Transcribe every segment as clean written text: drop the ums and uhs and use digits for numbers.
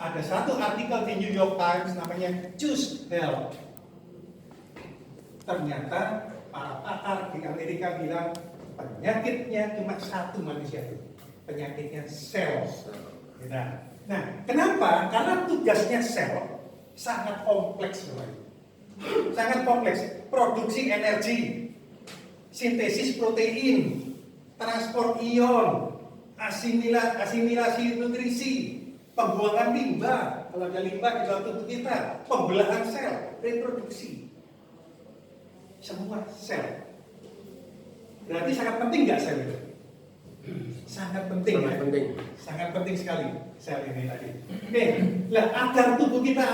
ada satu artikel di New York Times namanya Choose Health. Ternyata para pakar di Amerika bilang penyakitnya cuma satu manusia itu, penyakitnya sel. Nah, kenapa? Karena tugasnya sel sangat kompleks, sangat kompleks. Produksi energi, sintesis protein, transport ion, asimilasi nutrisi, pembuangan limbah, kalau ada limbah di dalam tubuh kita, pembelahan sel, reproduksi, semua sel. Berarti sangat penting nggak sel itu? Sangat penting, sangat penting. Sangat penting sekali sel ini tadi. Oke, nah agar tubuh kita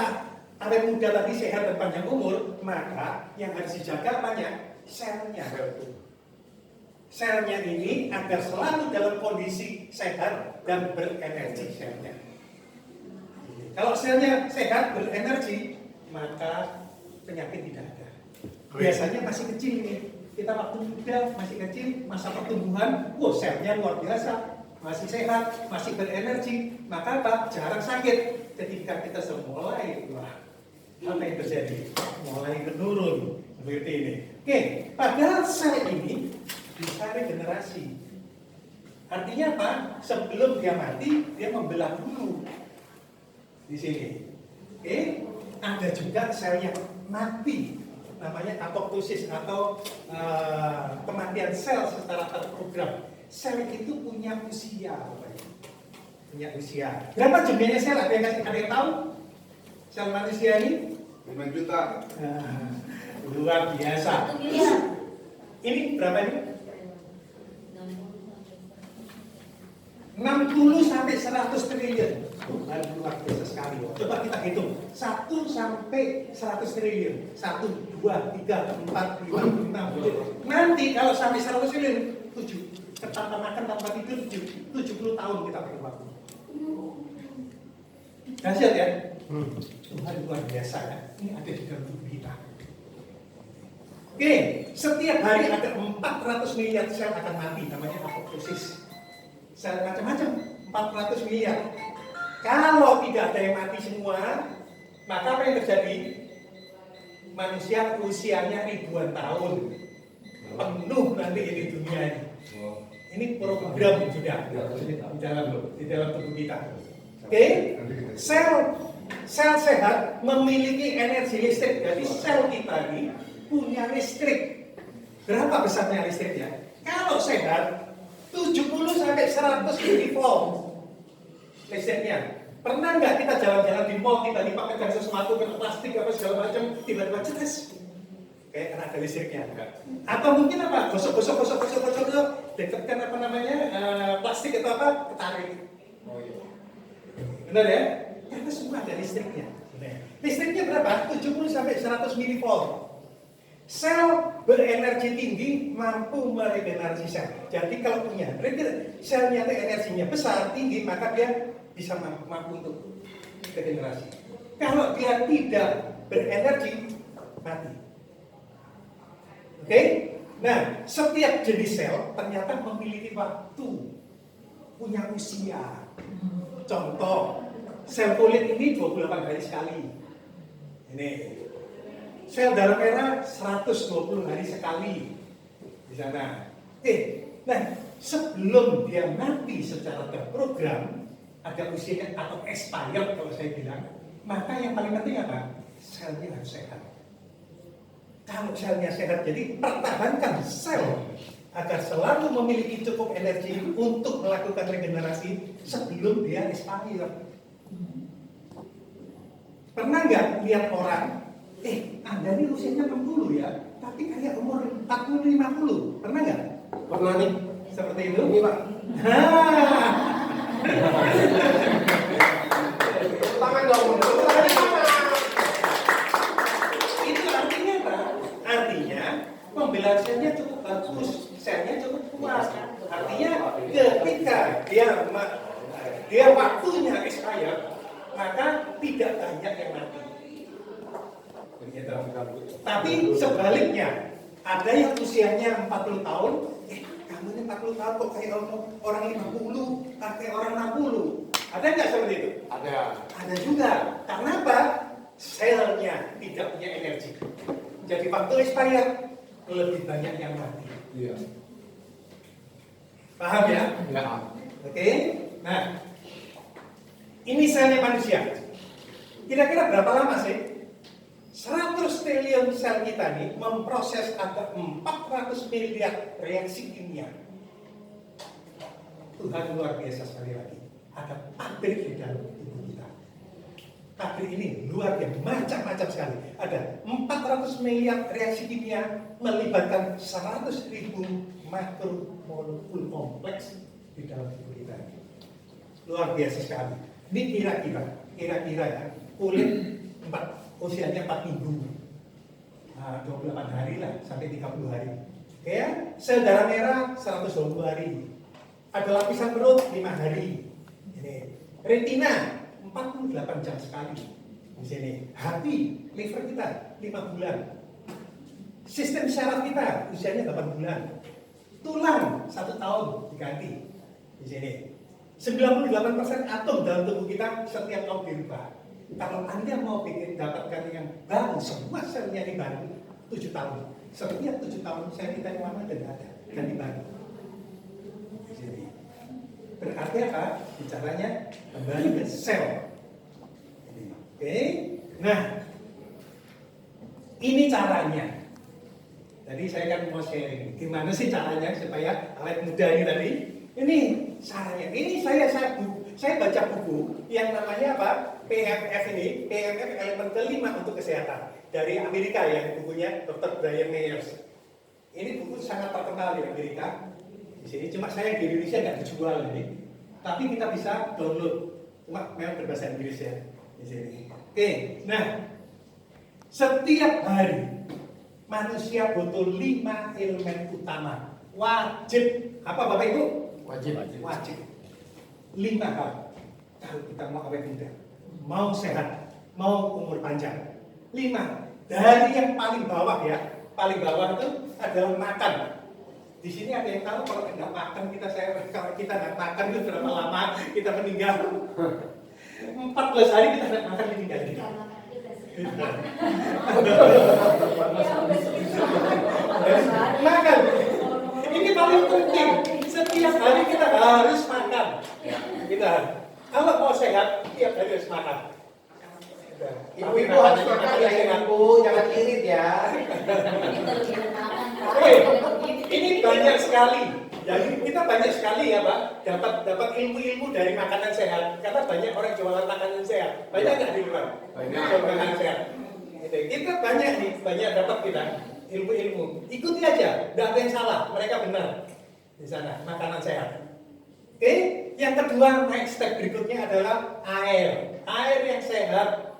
awet muda tadi sehat dan panjang umur, maka yang harus dijaga banyak selnya. Selnya ini agar selalu dalam kondisi sehat dan berenergi selnya. Kalau selnya sehat, berenergi, maka penyakit tidak ada. Biasanya masih kecil ini. Kita waktu muda, masih kecil, masa pertumbuhan, selnya luar biasa, masih sehat, masih berenergi, maka apa? Jarang sakit. Ketika kita sudah mulai, apa yang terjadi? Mulai menurun, seperti ini. Oke, padahal sel ini bisa regenerasi. Artinya apa? Sebelum dia mati, dia membelah dulu. Di sini. Oke, ada juga sel yang mati, namanya apoptosis atau kematian sel secara terprogram. Sel itu punya usia, punya usia. Berapa jumlahnya sel? Ada yang tahu? Sel manusia ini 5 juta. Luar biasa. Ini berapa ini? 60 sampai 100 triliun. Luar biasa sekali. Coba kita hitung. 1 sampai 100 triliun. 1, 2, 3, 4, 5, 6. Nanti kalau sampai 100 triliun, 7. Tanpa makan, tanpa tidur, 70 tahun kita pakai waktu. Dahsyat ya? Tuhan luar biasa ya. Ini ada di dalam tubuh kita. Oke, setiap hari ada 400 miliar sel akan mati, namanya apoptosis. Sel macam-macam, 400 miliar. Kalau tidak ada yang mati semua, maka apa yang terjadi? Manusia usianya ribuan tahun. Penuh nanti ini dunia ini. Ini program juga di dalam tubuh kita. Oke, sel sehat memiliki energi listrik. Jadi sel kita ini punya listrik. Berapa besarnya listriknya? Kalau sehat 70 sampai 100 milivolt listriknya. Pernah nggak kita jalan-jalan di mall, tiba-tiba pegang sesuatu, kena plastik apa segala macam, tiba-tiba cetes? Kayak karena ada listriknya. Atau mungkin apa? Gosok, dekatkan apa namanya plastik atau apa, ketarik. Benar ya? Karena semua ada listriknya. Listriknya berapa? 70 sampai 100 milivolt. Sel berenergi tinggi mampu meregenerasi sel. Jadi kalau punya selnya energinya besar, tinggi, maka dia bisa mampu untuk regenerasi. Kalau dia tidak berenergi, mati. Oke? Nah, setiap jenis sel ternyata memiliki waktu, punya usia. Contoh, sel kulit ini 28 hari sekali. Ini. Sel darah merah 120 hari sekali di sana. Nah sebelum dia mati secara terprogram, ada usianya atau expired kalau saya bilang, maka yang paling penting apa? Selnya harus sehat. Kalau selnya sehat, jadi pertahankan sel agar selalu memiliki cukup energi untuk melakukan regenerasi sebelum dia expired. Pernah nggak lihat orang? Anda ini usianya 60 ya, tapi kayak umur 40-50. Pernah nggak? Pernah nih. Seperti itu? Ini Pak. Tangan dong. Itu artinya apa? Artinya pembelahan selnya cukup bagus, selnya cukup kuat. Artinya ketika dia waktunya expired, maka tidak banyak yang mati. Tapi sebaliknya, ada yang usianya 40 tahun, kamu ini 40 tahun kok kayak orang 50, kayak orang 60. Ada nggak seperti itu? Ada. Ada juga. Karena apa? Selnya tidak punya energi. Jadi waktu expired lebih banyak yang mati. Iya. Paham ya? Ya. Oke. Nah, ini selnya manusia. Kira-kira berapa lama sih 100 triliun sel kita ini memproses ada 400 miliar reaksi kimia. Tuhan luar biasa sekali lagi. Ada pabrik di dalam tubuh kita. Pabrik ini luar biasa, macam-macam sekali. Ada 400 miliar reaksi kimia melibatkan 100.000 makromolekul kompleks di dalam tubuh kita. Luar biasa sekali. Ini kira-kira ya, kulit usianya 4 minggu, 28 hari lah sampai 30 hari. Oke ya, sel darah merah 120 hari. Ada lapisan perut 5 hari. Ini retina 48 jam sekali. Di sini hati, liver kita 5 bulan. Sistem syaraf kita usianya 8 bulan. Tulang 1 tahun diganti. Di sini 98% atom dalam tubuh kita setiap tahun dirubah. Kalau Anda mau bikin dapatkan yang baru, semua selnya ini baru 7 tahun. Setiap 7 tahun sel kita yang lama tidak ada, ganti baru. Jadi, berarti apa? Bicaranya kembali ke sel. Oke, nah ini caranya. Tadi saya kan mau sharing, gimana sih caranya supaya awet muda ini tadi? Ini caranya. Ini saya baca buku yang namanya apa? PMF ini, PMF elemen kelima untuk kesehatan dari Amerika ya, bukunya Dr. Brian Myers. Ini buku sangat terkenal di Amerika. Di sini cuma saya di Indonesia nggak dijual ini, tapi kita bisa download. Cuma memang berbahasa Inggris ya di sini. Oke, nah setiap hari manusia butuh 5 elemen utama wajib. Apa Bapak Ibu? Wajib. 5 hal. Kalau kita mau awet muda, mau sehat, mau umur panjang. 5. Dari yang paling bawah ya. Paling bawah itu adalah makan. Di sini ada yang tahu kalau tidak makan kalau kita tidak makan itu berapa lama kita meninggal? 14 hari kita tidak makan meninggal. Makan. Ini paling penting. Setiap hari kita harus makan. Kalau mau sehat, tiap hari harus makan. Ibu harus makan ya, ibu jangan irit ya. Ini banyak sekali. Jadi kita banyak sekali ya Pak, dapat ilmu-ilmu dari makanan sehat. Karena banyak orang jualan makanan sehat. Banyak nggak di luar? Banyak. Jual makanan sehat. Kita banyak nih, banyak dapat kita ilmu-ilmu. Ikuti aja, nggak ada yang salah. Mereka benar di sana makanan sehat. Oke, yang kedua next step berikutnya adalah air. Air yang sehat.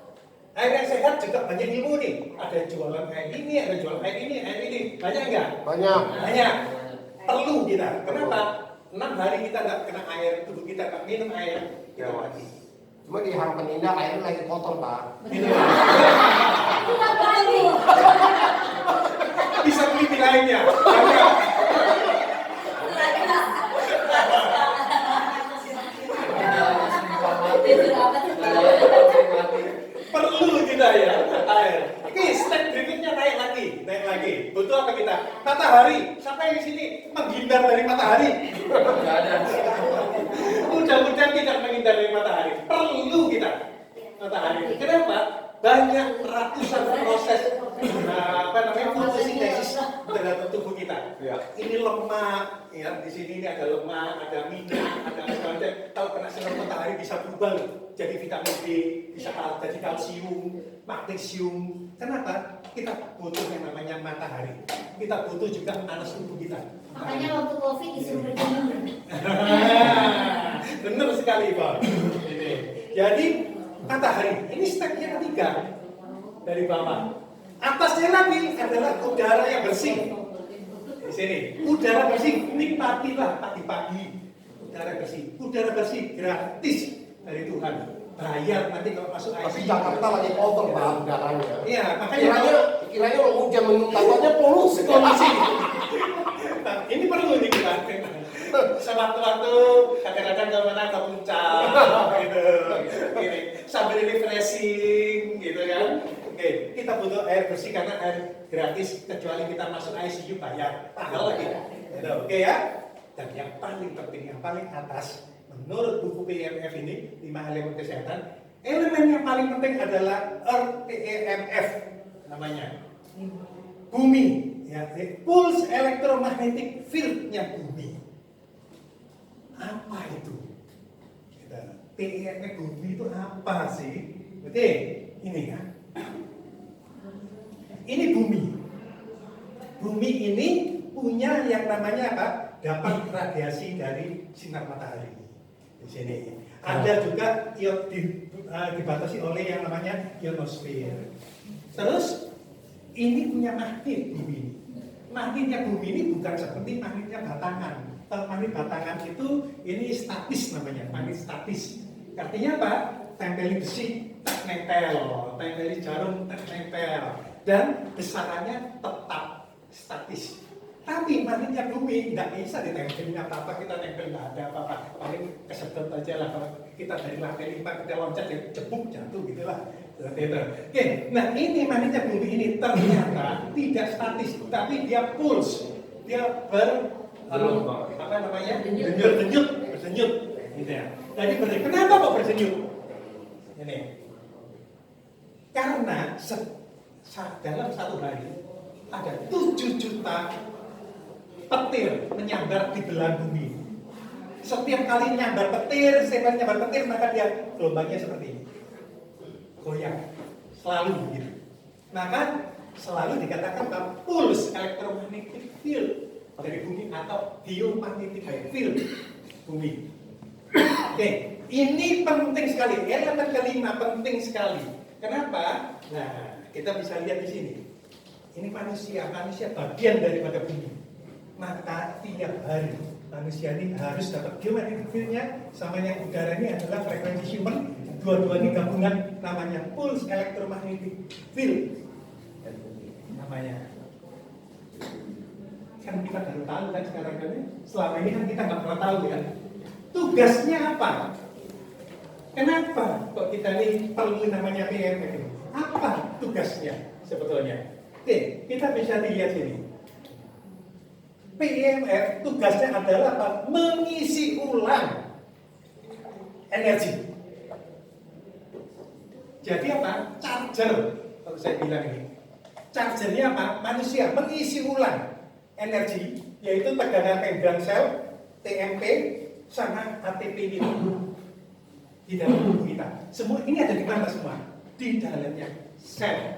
Air yang sehat juga banyak ilmu nih. Ada jualan air ini, ada jualan air ini, air ini. Banyak nggak? Banyak. Perlu kita. Kenapa? 6 hari kita nggak kena air, tubuh kita nggak minum air, kita mati. Cuma di Harapan Indah airnya lagi kotor Pak. Bisa beli di lainnya. Perlu kita ya air. Oke, step berikutnya naik lagi. Butuh apa kita? Matahari. Siapa yang di sini menghindar dari matahari? Tidak ada. Mudah-mudahan tidak menghindar dari matahari. Perlu kita matahari. Kenapa? Banyak ratusan proses fotosintesis terhadap tubuh kita. Ya. Ini lemak, ya di sini ini ada lemak, ada minyak, ada sebagainya. Kalau kena sinar matahari bisa berubah jadi vitamin D, bisa jadi kalsium, magnesium. Kenapa? Kita butuh yang namanya matahari. Kita butuh juga panas tubuh kita. Makanya waktu COVID disuruh berjemur. Benar sekali Pak. Jadi matahari, ini stepnya ketiga dari bawah. Atasnya lagi adalah udara yang bersih. Di sini, udara bersih, nikmatilah pagi-pagi. Udara bersih gratis dari Tuhan. Bayar nanti kalau masuk ICU. Tapi Jakarta lagi kotor Pak udaranya. Iya, makanya kiranya hujan menurut katanya polusi. Ini perlu nih kita. Sewaktu-waktu kadang-kadang kemana ke puncak gitu, gini, sambil refreshing gitu kan. Oke, kita butuh air bersih karena air gratis kecuali kita masuk ICU bayar mahal lagi. Gitu, oke ya. Dan yang paling penting, yang paling atas, menurut buku PEMF ini 5 elemen kesehatan, elemen yang paling penting adalah PEMF namanya. Bumi, ya, pulse electromagnetic field-nya bumi. Apa itu? PEMF bumi itu apa sih? Oke, ini ya. Ini bumi. Bumi ini punya yang namanya apa? Dapat radiasi dari sinar matahari. Di sini. Ada juga dibatasi oleh yang namanya ionosfer. Terus ini punya magnet bumi ini. Magnetnya bumi ini bukan seperti magnetnya batangan. Kalau magnet batangan itu ini statis namanya, magnet statis. Artinya apa? Tempeli besi, tak nempel. Tempeli jarum, tak nempel. Dan besarannya tetap statis. Tapi magnetnya bumi tidak bisa ditempelin apa-apa, kita nempel nggak ada apa-apa. Paling kesedot aja lah kalau kita dari lantai 5 kita loncat ya jebuk jatuh gitulah. Oke, nah ini magnetnya bumi ini ternyata tidak statis, tapi dia pulse, dia apa namanya? Berdenyut, gitu ya. Jadi kenapa kok berdenyut? Ini karena dalam satu hari ada 7 juta petir menyambar di belahan bumi. Setiap kali nyambar petir, maka dia gelombangnya seperti ini. Goyang, selalu begitu. Maka selalu dikatakan pulse electromagnetic field dari bumi atau geomagnetic field bumi. Oke, ini penting sekali. Elemen kelima penting sekali. Kenapa? Nah, kita bisa lihat di sini. Ini manusia bagian daripada bumi. Maka tiap hari manusia ini harus dapat geomagnetic field-nya sama yang udara ini adalah frekuensi Schumann. Dua-dua ini gabungan namanya pulse electromagnetic field namanya. Kan kita baru tahu kan sekarang kan, selama ini kan kita nggak pernah tahu ya. Tugasnya apa? Kenapa kok kita ini perlu namanya PEMF ini? Apa tugasnya sebetulnya? Oke, kita bisa dilihat sini. PEMF tugasnya adalah apa? Mengisi ulang energi. Jadi apa? Charger. Kalau saya bilang ini, chargernya apa? Manusia mengisi ulang energi, yaitu tegangan membran sel, TMP, sama ATP ini di dalam tubuh kita. Semua ini ada di mana semua? Di dalamnya sel.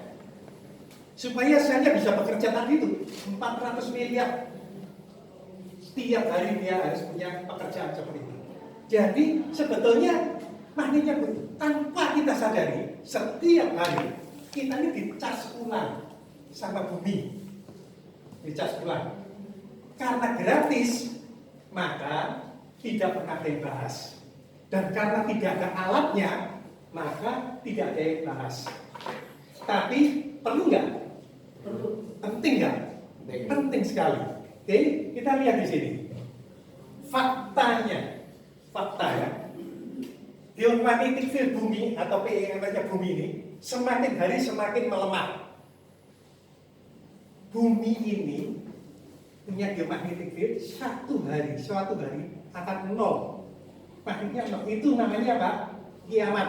Supaya selnya bisa bekerja tadi itu 400 miliar. Setiap hari dia harus punya pekerjaan seperti itu. Jadi sebetulnya magnetnya tanpa kita sadari, setiap hari kita ini dicas ulang sama bumi. Dicas ulang. Karena gratis, maka tidak pernah dibahas. Dan karena tidak ada alatnya, maka tidak ada yang bahas. Tapi perlu nggak? Perlu. Penting nggak? Penting sekali. Oke, kita lihat di sini. Fakta ya. Geomagnetic field bumi atau PEMF-nya bumi ini semakin hari semakin melemah. Bumi ini punya geomagnetic field suatu hari akan nol. Maksudnya itu namanya apa? Kiamat.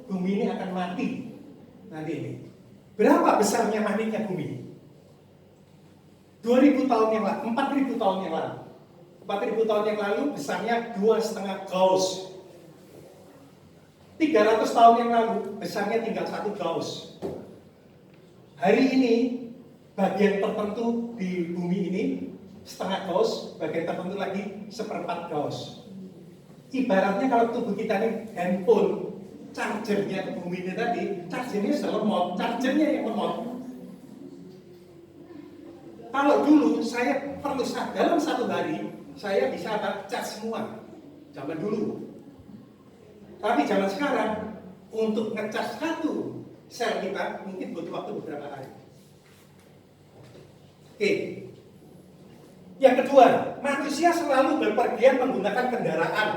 Bumi ini akan mati nanti ini. Berapa besarnya magnetnya bumi? 2000 tahun yang lalu, 4000 tahun yang lalu. 4000 tahun yang lalu besarnya 2,5 Gauss. 300 tahun yang lalu besarnya tinggal 1 Gauss. Hari ini bagian tertentu di bumi ini setengah Gauss, bagian tertentu lagi 1/4 Gauss. Ibaratnya kalau tubuh kita ini handphone, chargernya ke bumi ini tadi, chargernya sudah lemot, chargernya yang lemot. Kalau dulu saya perlu dalam satu hari saya bisa charge semua, zaman dulu. Tapi zaman sekarang untuk ngecas satu sel kita mungkin butuh waktu beberapa hari. Oke, Yang kedua, manusia selalu berpergian menggunakan kendaraan.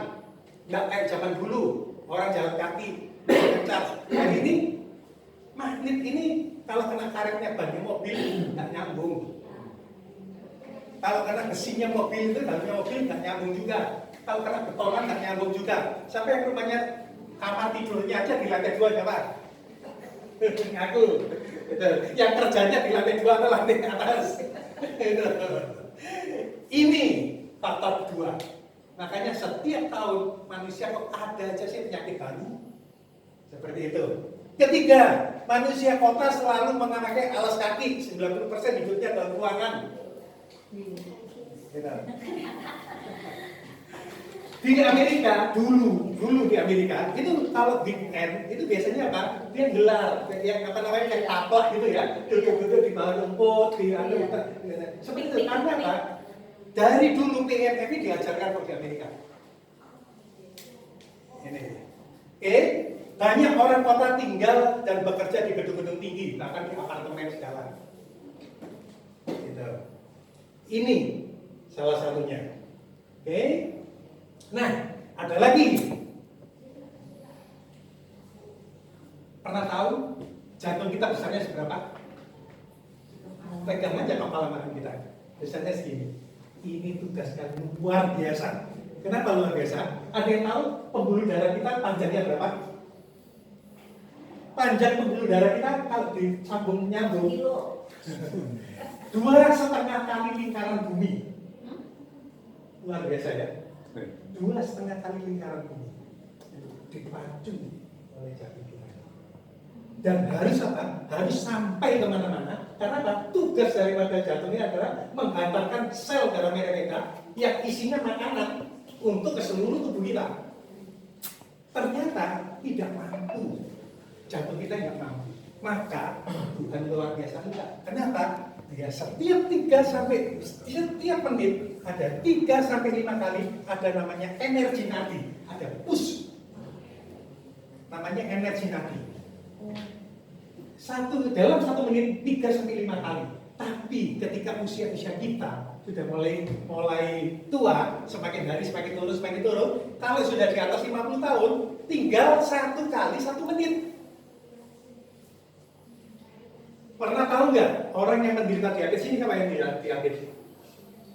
Nggak kayak zaman dulu, orang jalan kaki, ngecas. Hari ini, magnet ini kalau kena karetnya bannya mobil, nggak nyambung. Kalau kena besinya mobil itu, dalamnya mobil nggak nyambung juga. Kalau kena betonan nggak nyambung juga. Sampai yang rumahnya kamar tidurnya aja di lantai 2 ya Pak. Ngaku. Yang kerjanya di lantai 2 atau lantai atas. Ini faktor kedua. Makanya setiap tahun manusia kok ada aja sih penyakit baru. Seperti itu. Ketiga, manusia kota selalu memakai alas kaki. 90% hidupnya dalam ruangan. Gitu. Di Amerika dulu di Amerika itu kalau weekend itu biasanya apa? Dia gelar, yang apa namanya kayak taplak gitu ya, duduk-duduk di bawah rumput, di seperti itu. Karena apa? Dari dulu PMF ini diajarkan di Amerika. Ini. Banyak orang kota tinggal dan bekerja di gedung-gedung tinggi, bahkan di apartemen segala. Gitu. Ini salah satunya. Nah, ada lagi. Pernah tahu jantung kita besarnya seberapa? Pegang aja kepala makan kita. Besarnya segini. Ini tugas kalian luar biasa. Kenapa luar biasa? Ada yang tahu pembuluh darah kita panjangnya berapa? Panjang pembuluh darah kita kalau disambung nyambung 2,5 kali lingkaran bumi. Luar biasa ya. 2,5 kali lingkaran bumi dipacu oleh jantung kita. Dan harus apa? Harus sampai kemana-mana. Karena apa? Tugas daripada jantung ini adalah menghantarkan sel darah merah kita yang isinya makanan untuk ke seluruh tubuh kita. Ternyata tidak mampu. Jantung kita tidak mampu. Maka Tuhan luar biasa juga. Kenapa? Ya setiap menit ada 3 sampai 5 kali ada namanya energi nadi, ada push. Namanya energi nadi. Dalam 1 menit 3 sampai 5 kali. Tapi ketika usia kita sudah mulai tua, semakin hari semakin turun, kalau sudah di atas 50 tahun, tinggal 1 kali 1 menit. Pernah tahu nggak orang yang menderita diabetes ini apa yang diabetes?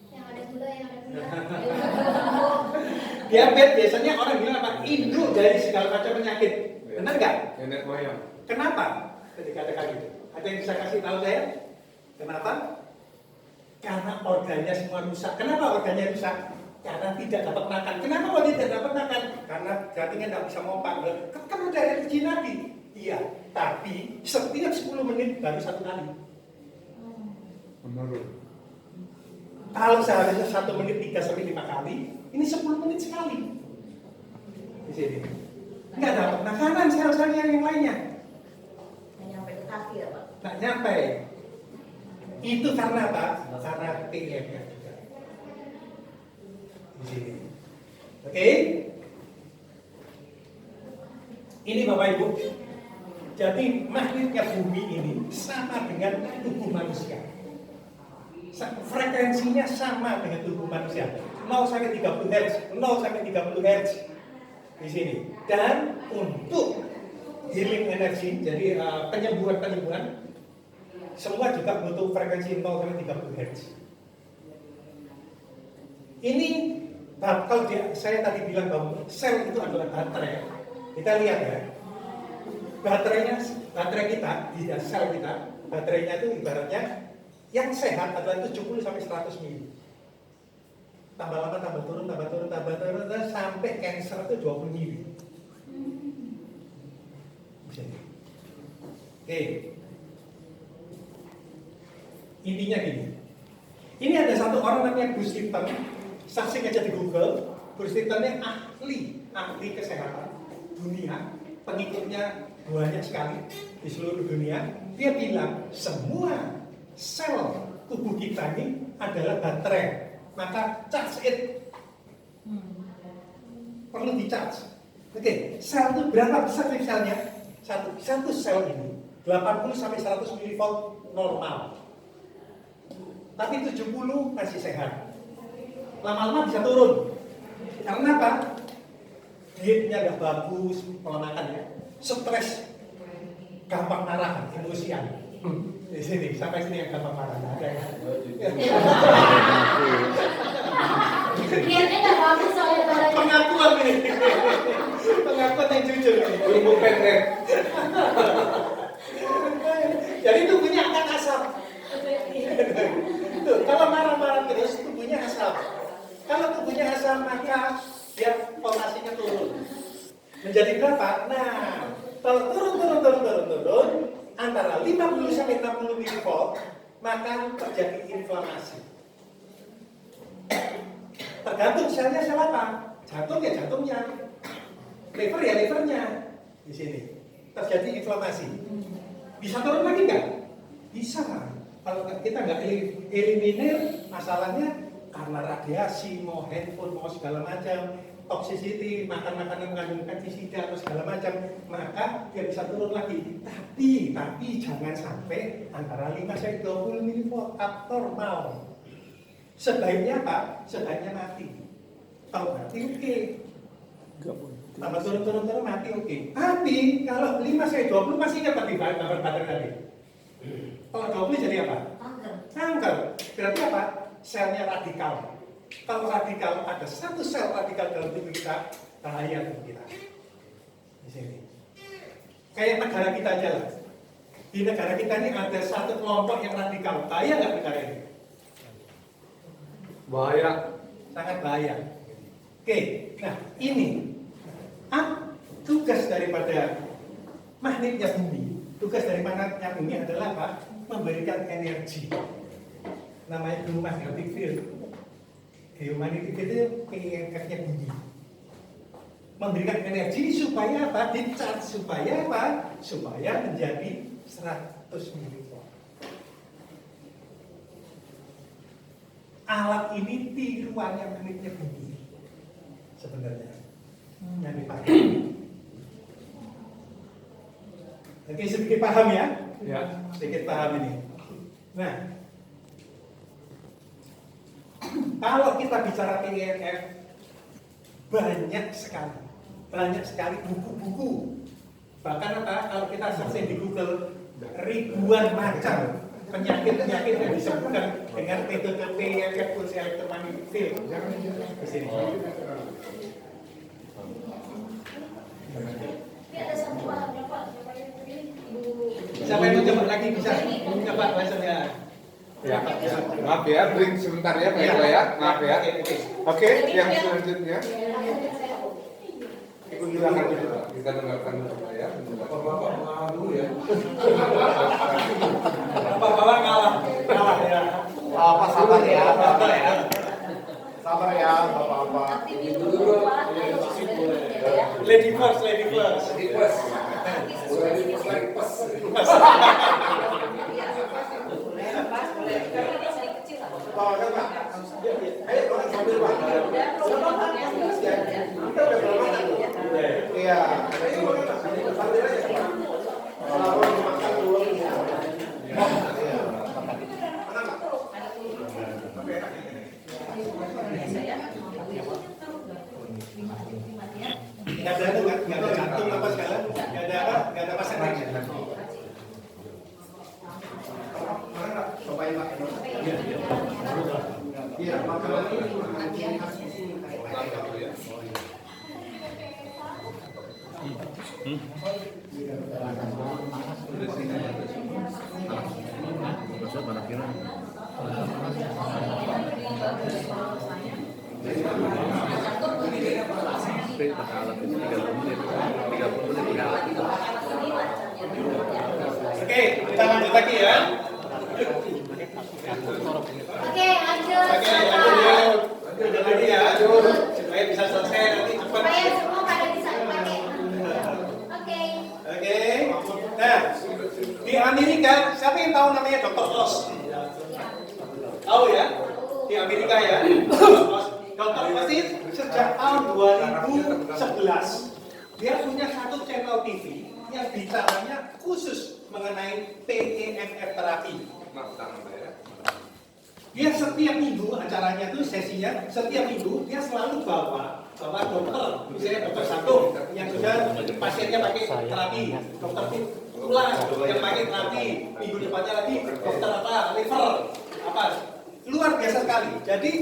Yang ada gula. Diabetes biasanya orang bilang apa? Induk dari segala macam penyakit. Benar nggak? Nenek moyang. Kenapa? Dikatakan gitu. Ada yang bisa kasih tahu saya? Kenapa? Karena organnya semua rusak. Kenapa organnya rusak? Karena tidak dapat makan. Kenapa kok tidak dapat makan? Karena jantungnya tidak bisa pompa. Kan ada energi lagi. Iya, tapi setiap 10 menit baru 1 kali. Menurun. Kalau seharusnya 1 menit 3 sampai 5 kali, ini 10 menit sekali. Di sini. Nggak dapat makanan sel-selnya yang lainnya. Nggak nyampe ke kaki ya Pak? Nggak nyampe. Itu karena apa? Karena PM-nya juga. Di sini. Oke? Ini Bapak Ibu. Jadi magnetnya bumi ini sama dengan tubuh manusia. Frekuensinya sama dengan tubuh manusia. 0 sampai 30 Hz, 0 sampai 30 Hz di sini. Dan untuk healing energy, jadi penyembuhan semua juga butuh frekuensi 0 sampai 30 Hz. Ini kalau saya tadi bilang bahwa sel itu adalah baterai. Kita lihat ya. Baterai kita di sel kita, baterainya itu ibaratnya yang sehat adalah 70 sampai 100 mili. Tambah lama tambah turun sampai cancer itu 20 mili. Oke. Intinya gini. Ini ada satu orang namanya Bruce Lipton. Saksi aja di Google. Bruce Lipton ini ahli kesehatan dunia, pengikutnya banyak sekali di seluruh dunia. Dia bilang semua sel tubuh kita ini adalah baterai, maka charge it. Perlu di charge. Oke, sel itu berapa besar sih selnya? Satu sel ini 80 sampai 100 mV normal, tapi 70 masih sehat. lama-lama bisa turun. Karena apa? Dietnya nggak bagus, pola makan ya, stres, gampang marah, emosian. Di sini, sampai sini yang gampang marah, ada ya. Dietnya nggak bagus soalnya badannya. Pengakuan ini, pengakuan yang jujur ini. Ilmu pendek. Jadi tubuhnya akan asam. Tuh, kalau marah-marah terus tubuhnya asam. Kalau tubuhnya asam maka dia voltasenya turun. Menjadi berapa? Nah, kalau turun antara 50 sampai 60 mV, maka terjadi inflamasi. Tergantung selnya sel apa? Jantung ya jantungnya, liver ya livernya. Di sini terjadi inflamasi. Bisa turun lagi nggak? Bisa. Kalau kita nggak eliminir masalahnya karena radiasi, mau handphone, mau segala macam, toxicity, makan makanan mengandung pestisida atau segala macam, maka dia bisa turun lagi. Tapi jangan sampai antara 5 sampai 20 mV abnormal. Sebaiknya apa? Sebaiknya mati. Kalau mati oke. Tambah turun mati oke. Tapi kalau 5 sampai 20 masih ingat tadi gambar baterai tadi. Kalau 20 jadi apa? Kanker. Berarti apa? Selnya radikal. Kalau radikal ada satu sel radikal dalam tubuh kita, bahaya tubuh kita. Di sini. Kayak negara kita aja lah. Di negara kita ini ada satu kelompok yang radikal. Bahaya nggak negara ini? Bahaya. Sangat bahaya. Oke, nah ini tugas daripada magnetnya bumi. Tugas dari magnetnya bumi adalah apa? Memberikan energi. Namanya geomagnetic field. Geomagnetic field itu PMF-nya bumi. Memberikan energi supaya apa? Di-charge supaya apa? Supaya menjadi 100 mV. Alat ini tiruannya magnetnya bumi sebenarnya yang dipakai. Oke, sedikit paham ya? Ya. Sedikit paham ini. Nah, kalau kita bicara PEMF, banyak sekali buku-buku. Bahkan apa? Kalau kita searching di Google, ribuan macam penyakit-penyakit yang disebutkan dengan metode PEMF pulse electromagnetic field. Di sini. Ini ada satu bahannya Pak. Siapa yang mau coba lagi bisa? Coba bahasanya. Ya. Maaf ya, break sebentar ya Pak Eko ya. Maaf ya. Oke, yang selanjutnya. Ibu silakan dulu. Kita dengarkan dulu ya. Bapak mengalah dulu ya. Bapak kalah ya. Bapak sabar ya. Sabar ya. Sabar ya, Bapak-bapak. Lady first. Iya. Nggak ada jantung apa segala, nggak ada pasang lagi. Iya, makanan ini Oke, kita lanjut lagi ya. Oke, lanjut. Oke, lanjut lagi ya. Supaya bisa selesai nanti cepat. Supaya semua pada bisa dipakai. Oke. Oke. Nah, di Amerika siapa yang tahu namanya Dr. Oz? Tahu ya? Di Amerika ya. Dr. Oz ini sejak tahun 2011 dia punya satu channel TV yang bicaranya khusus mengenai PEMF terapi. Dia setiap minggu acaranya tuh sesinya setiap minggu dia selalu bawa dokter, misalnya dokter satu yang sudah pasiennya pakai terapi, dokter tulang yang pakai terapi, minggu depannya lagi dokter apa liver apa, luar biasa sekali. Jadi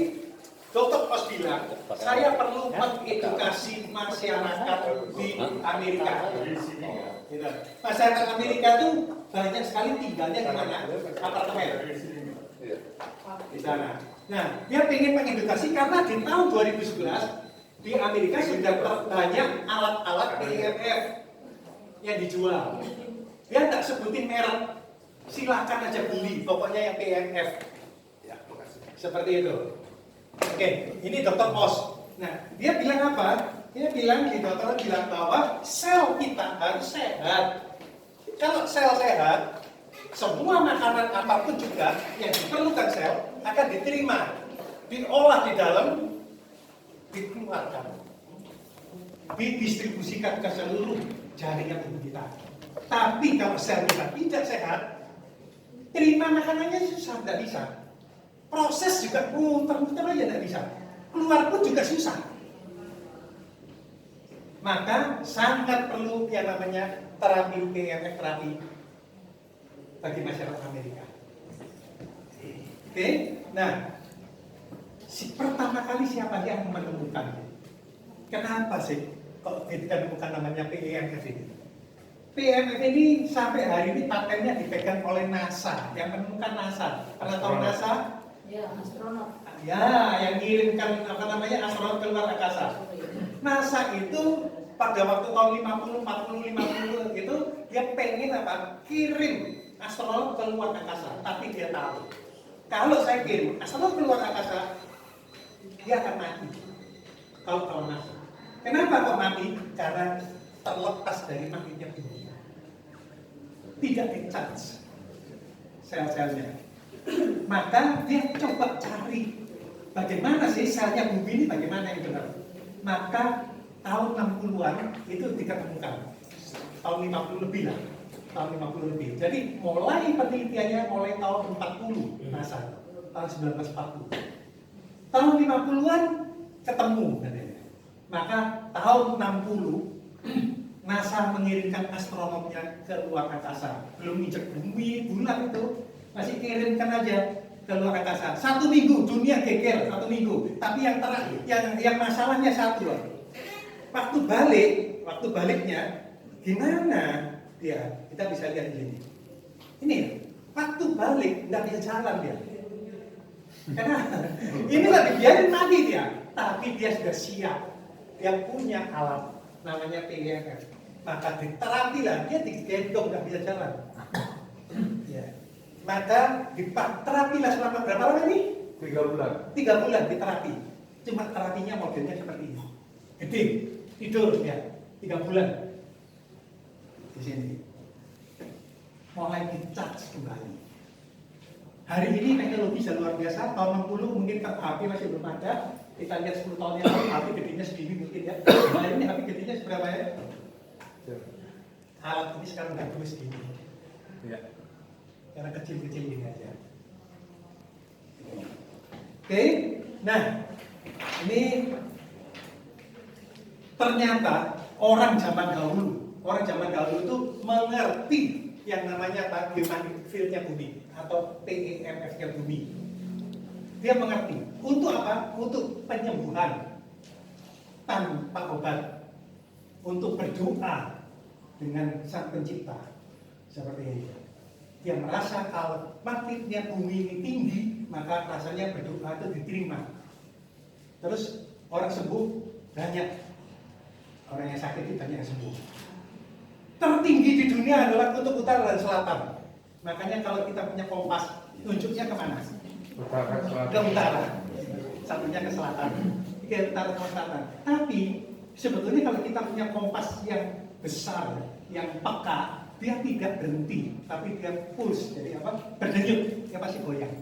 Dokter Oz bilang, saya perlu mengedukasi masyarakat di Amerika. Gitu. Masyarakat Amerika itu banyak sekali tinggalnya di mana? Apartemen. Di sana. Nah, dia ingin mengedukasi karena di tahun 2011 di Amerika sudah banyak alat-alat PEMF yang dijual. Dia tak sebutin merek, silakan aja beli, pokoknya yang PEMF. Seperti itu. Oke, ini Dokter Oz. Nah, dia bilang apa? Dia bilang di dokter bilang bahwa sel kita harus sehat. Kalau sel sehat, semua makanan apapun juga yang diperlukan sel akan diterima, diolah di dalam, dikeluarkan, didistribusikan ke seluruh jaringan tubuh kita. Tapi kalau sel kita tidak sehat, terima makanannya susah, tidak bisa. Proses juga muter-muter aja tidak bisa. Keluar pun juga susah. Maka sangat perlu yang namanya terapi PEMF terapi bagi masyarakat Amerika. Oke, nah pertama kali siapa yang menemukan? Kenapa sih kok ditemukan namanya PEMF ini? PEMF ini sampai hari ini patennya dipegang oleh NASA, yang menemukan NASA. Pernah tahu NASA? Ya, astronot. Ya, yang ngirimkan astronot keluar angkasa. NASA itu pada waktu tahun 50 itu dia pengen apa? Kirim astronot keluar angkasa, tapi dia tahu kalau saya kirim astronot keluar angkasa dia akan mati. Kalau NASA. Kenapa kok mati? Karena terlepas dari magnetnya bumi. Tidak di-charge sel-selnya. Maka dia coba cari bagaimana sih selnya bumi ini bagaimana yang benar. Maka tahun 60-an itu diketemukan. Tahun 50 lebih lah. Tahun 50 lebih. Jadi mulai penelitiannya mulai tahun 40 NASA. Tahun 1940. Tahun 50-an ketemu katanya. Maka tahun 60 NASA mengirimkan astronotnya ke luar angkasa. Belum injek bumi, bulan itu. Masih kirimkan aja ke luar angkasa. 1 minggu dunia geger 1 minggu. Tapi yang terakhir, yang masalahnya satu loh. Waktu baliknya gimana dia? Kita bisa lihat di sini. Ini waktu balik nggak bisa jalan dia. Karena ini lagi biarin mati dia. Tapi dia sudah siap. Dia punya alat namanya PEMF. Maka diterapilah dia digendong nggak bisa jalan. Ya. Maka diterapilah selama berapa lama ini? 3 bulan. 3 bulan diterapi. Cuma terapinya modelnya seperti ini. Gede, tidur ya, 3 bulan. Di sini. Mulai di-charge kembali. Hari ini teknologi sudah luar biasa. Tahun 60 mungkin HP masih belum ada. Kita lihat 10 tahun yang lalu HP gedenya segini mungkin ya. Hari ini HP gedenya seberapa ya? Alat ini sekarang udah terus segini. Ya. Karena kecil-kecil ini aja. Oke, nah ini ternyata orang zaman dahulu itu mengerti yang namanya magnetic field-nya bumi atau PEMF-nya bumi. Dia mengerti untuk apa? Untuk penyembuhan tanpa obat, untuk berdoa dengan Sang Pencipta seperti ini. Dia merasa kalau magnetnya bumi ini tinggi, maka rasanya berdoa itu diterima. Terus orang sembuh banyak, orang yang sakit itu banyak yang sembuh. Tertinggi di dunia adalah kutub utara dan selatan. Makanya kalau kita punya kompas, tunjuknya kemana? Utara ke selatan. Ke utara. Satunya ke selatan. Ke utara ke selatan. Tapi sebetulnya kalau kita punya kompas yang besar, yang peka, dia tidak berhenti, tapi dia push, jadi apa? Berdenyut, dia pasti goyang.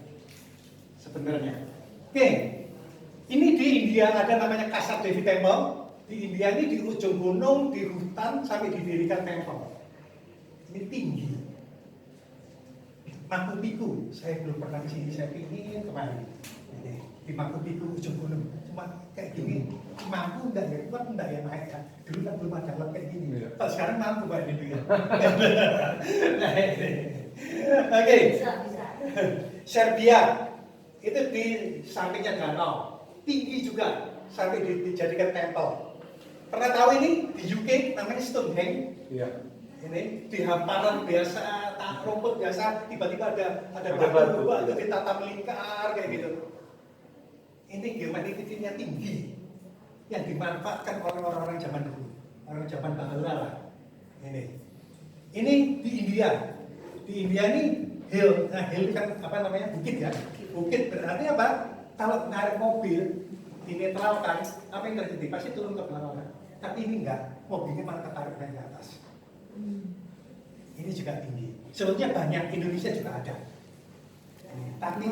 Sebenarnya. Oke, ini di India ada namanya Kasar Devi Temple. Di India ini di ujung gunung, di hutan sampai didirikan temple. Ini tinggi. Mangku Piku, saya belum pernah di sini, saya pingin kemarin. Ini, di Mangku Piku ujung gunung, cuma kayak gini, mampu enggak ya, kuat enggak ya naik kan? Dulu kan belum ada alat kayak gini. Kalau sekarang mampu Pak ini ya. Oke. Bisa. Serbia itu di sampingnya danau, tinggi juga sampai dijadikan tempel. Pernah tahu ini di UK namanya Stonehenge? Iya. Ini di hamparan biasa, rumput biasa, tiba-tiba ada batu, batu ditata melingkar kayak gitu. Ini geometrisnya tinggi yang dimanfaatkan oleh orang-orang zaman dulu, orang zaman bahula lah. Ini di India. Di India ini hill kan apa namanya, bukit ya. Bukit berarti apa? Kalau narik mobil dinetralkan, apa yang terjadi? Pasti turun ke belakang. Tapi ini enggak, mobilnya malah ketarik naik ke atas. Ini juga tinggi. Sebetulnya banyak, Indonesia juga ada. Tapi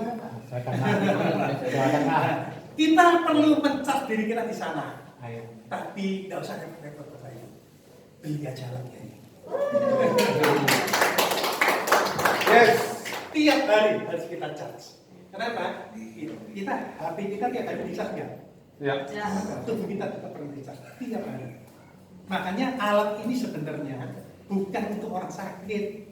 kita perlu mencas diri kita di sana. Tapi nggak usah repot-repot Bapak Ibu. Beli aja jalannya ini. Yes. Tiap hari harus kita charge. Kenapa? Kita HP kita tiap hari di charge nggak? Ya. Tubuh kita tetap perlu di charge tiap hari. Makanya alat ini sebenarnya bukan untuk orang sakit.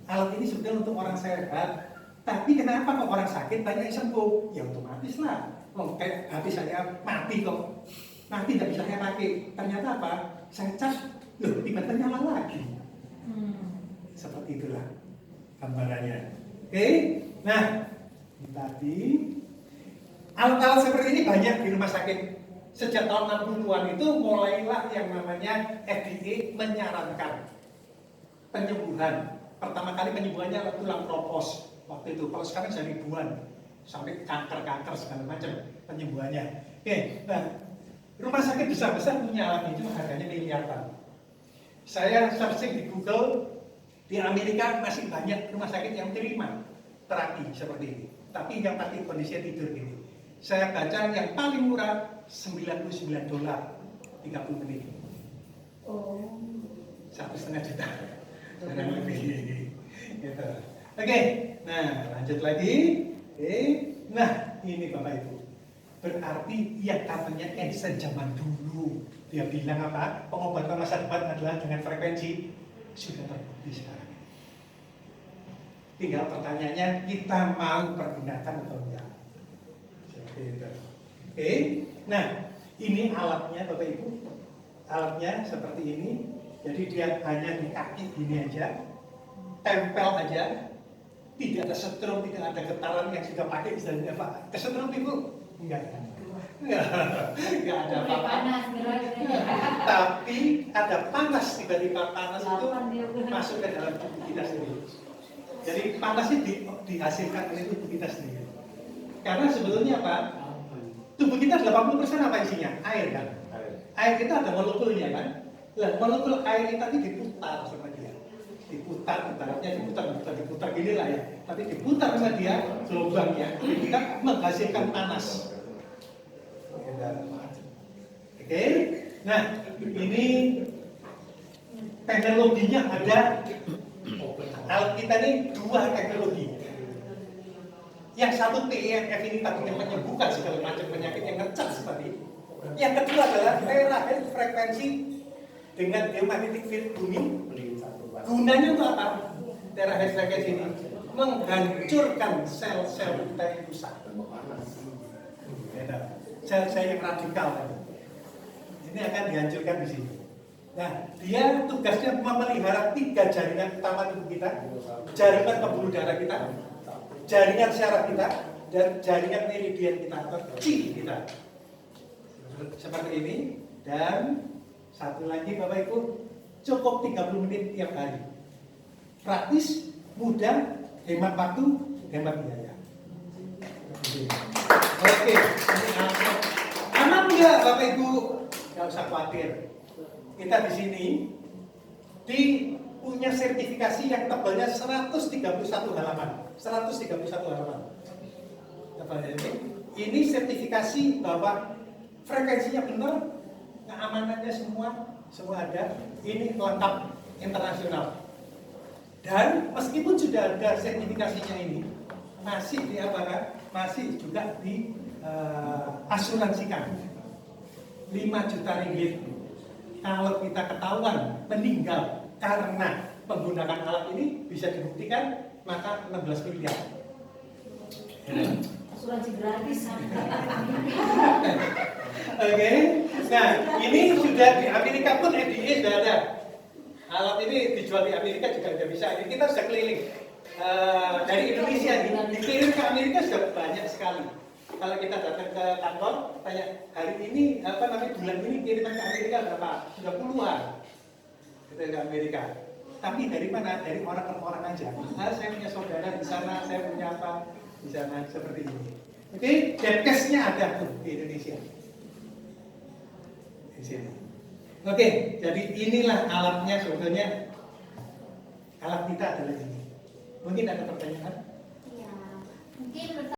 Alat ini sebenarnya untuk orang sehat. Tapi kenapa kok orang sakit banyak yang sembuh? Ya otomatis lah. Oh, kayak hati saya mati kok. Mati tidak bisa saya pakai. Ternyata apa? Saya cas, loh tiba-tiba nyala lagi. Seperti itulah gambarannya. Oke? Nah, tadi alat-alat seperti ini banyak di rumah sakit. Sejak tahun 60-an itu mulailah yang namanya FDA menyarankan penyembuhan. Pertama kali penyembuhannya adalah tulang kropos waktu itu. Kalau sekarang jadi ribuan sampai kanker segala macam penyembuhannya. Oke, nah rumah sakit besar-besar punya alat itu harganya miliaran. Saya searching di Google, di Amerika masih banyak rumah sakit yang terima terapi seperti ini. Tapi yang pasti kondisinya tidur ini. Saya baca yang paling murah $99 30 menit. Oh. 1,5 juta. Kurang lebih. Gitu. Oke, nah lanjut lagi. Oke, nah ini Bapak Ibu. Berarti yang katanya Einstein zaman dulu dia bilang apa? Pengobatan masa depan adalah dengan frekuensi sudah terbukti sekarang. Tinggal pertanyaannya kita mau pergunakan atau enggak? Seperti itu. Oke, nah ini alatnya Bapak Ibu. Alatnya seperti ini. Jadi dia hanya di kaki gini aja, tempel aja, tidak ada setrum, tidak ada getaran yang sudah pakai misalnya Pak. Kesetrum Ibu? Enggak ada apa-apa. Tapi ada panas, tiba-tiba panas itu masuk ke dalam tubuh kita sendiri. Jadi panasnya dihasilkan oleh tubuh kita sendiri. Karena sebetulnya apa? Tubuh kita 80% apa isinya? Air kan? Air kita ada molekulnya kan? Lah, molekul air ini tadi diputar sama dia. Diputar, ibaratnya diputar gini lah ya. Tapi diputar sama dia, gelombangnya, kita menghasilkan panas. Oke, nah ini teknologinya ada. Alat kita ini dua teknologi. Yang satu TENF ini tadi yang menyembuhkan segala macam penyakit yang ngecas tadi. Yang kedua adalah terakhir frekuensi dengan geomagnetic field bumi. Gunanya untuk apa? Terakhir frekuensi ini menghancurkan sel-sel kita yang rusak. Sel-sel yang radikal tadi. Ini akan dihancurkan di sini. Nah, dia tugasnya memelihara 3 jaringan utama tubuh kita, jaringan pembuluh darah kita, jaringan syaraf kita, dan jaringan meridian kita atau chi kita. Seperti ini. Dan satu lagi Bapak Ibu, cukup 30 menit tiap hari. Praktis, mudah, hemat waktu, hemat biaya. Oke, aman enggak Bapak Ibu? Enggak usah khawatir. Kita di sini punya sertifikasi yang tebalnya 131 halaman. 131 halaman. Ini sertifikasi bahwa frekuensinya benar, keamanannya semua ada. Ini lengkap internasional. Dan meskipun sudah ada sertifikasinya ini, masih diapakan? Masih juga di asuransikan 5 juta ringgit. Kalau kita ketahuan meninggal karena menggunakan alat ini, bisa dibuktikan, maka 16 miliar. Asuransi gratis. Oke. Nah, ini sudah di Amerika pun FDA sudah ada. Alat ini dijual di Amerika juga sudah bisa. Ini kita sudah keliling dari Indonesia dikirim ke Amerika sudah banyak sekali. Kalau kita datang ke kantor, tanya hari ini bulan ini kiriman ke Amerika berapa? Sudah puluhan. Kita ke Amerika. Tapi dari mana? Dari orang per orang aja. Saya punya saudara di sana, saya punya apa di sana seperti ini. Oke, Depkesnya ada tuh di Indonesia. Di sini. Oke, jadi inilah alatnya sebetulnya. Alat kita adalah ini. Mungkin ada pertanyaan? Ya, mungkin